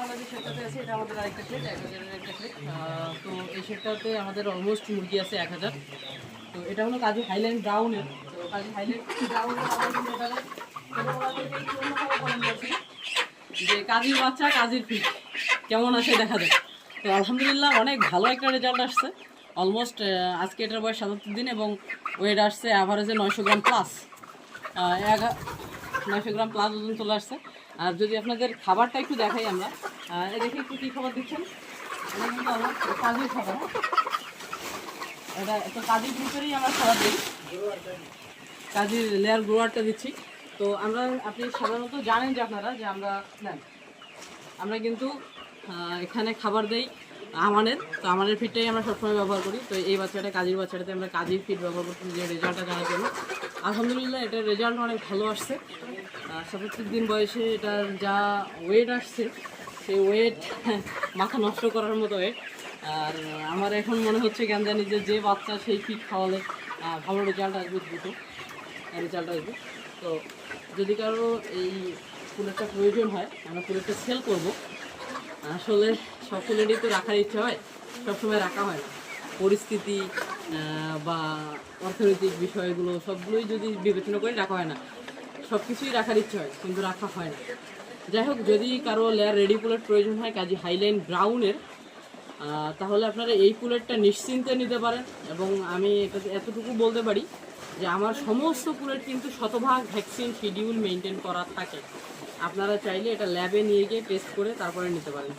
আমাদের সেটটাতে আছে, এটা আমাদের আরেকটা প্লেট 1000-এর একটা প্লেট। তো এই সেটটাতে আমাদের অলমোস্ট মুরগি আছে 1000। তো এটা হলো কাজী হাইল্যান্ড ব্রাউনের। তো কাজী হাইল্যান্ড ব্রাউনের আমরা কিন্তু এটাকে ছোটোবেলা থেকে একটু অন্যভাবে পালন করছি, যে কাজীর বাচ্চা কাজীর ফিট কেমন আসে দেখা যায়। তো আলহামদুলিল্লাহ অনেক ভালো একটা রেজাল্ট আসছে। অলমোস্ট আজকে এটার বয়স 77 দিন এবং ওয়েট আসছে অ্যাভারেজে 900 গ্রাম প্লাস, 900 গ্রাম প্লাস ওজন চলে আসছে। আর যদি আপনাদের খাবারটা একটু দেখাই আমরা, দেখে একটু কী খাবার দিচ্ছেন, এটা কিন্তু আমার কাজের খাবার। এটা তো কাজের ভিতরেই আমরা খাবার দিই, কাজের লেয়ার গ্রোয়ারটা দিচ্ছি। তো আপনি সাধারণত জানেন যে আপনারা যে আমরা কিন্তু এখানে খাবার দেই আমানের। তো আমানের ফিডটাই আমরা সবসময় ব্যবহার করি। তো এই কাজের বাচ্চাটাতে আমরা কাজের ফিড ব্যবহার করছি যে রেজাল্টটা জানার জন্য। আলহামদুলিল্লাহ এটার রেজাল্ট অনেক ভালো আসছে। 77 দিন বয়সে এটার যা ওয়েট আসছে সেই ওয়েট মাথা নষ্ট করার মতো ওয়েট। আর আমার এখন মনে হচ্ছে কেন জানি যে বাচ্চা সেই ফিড খাওয়ালে ভালো রেজাল্ট আসবে, দ্রুত রেজাল্ট আসবে। তো যদি কারো এই কুলারটা প্রয়োজন হয়, আমরা কুলারটা সেল করব। আসলে সব কুলারই তো রাখার ইচ্ছা হয়, সবসময় রাখা হয় না। পরিস্থিতি বা অর্থনৈতিক বিষয়গুলো সবগুলোই যদি বিবেচনা করে রাখা হয় না। সব কিছুই রাখার ইচ্ছা হয় কিন্তু রাখা হয় না। যাই হোক, যদি কারো লেয়ার রেডি পুলেট প্রয়োজন হয় কাজী হাইল্যান্ড ব্রাউনের, তাহলে আপনারা এই পুলেটটা নিশ্চিন্তে নিতে পারেন। এবং আমি এতটুকু বলতে পারি যে আমার সমস্ত পুলেট কিন্তু শতভাগ ভ্যাকসিন শিডিউল মেনটেন করা থাকে। আপনারা চাইলে এটা ল্যাবে নিয়ে গিয়ে টেস্ট করে তারপরে নিতে পারেন।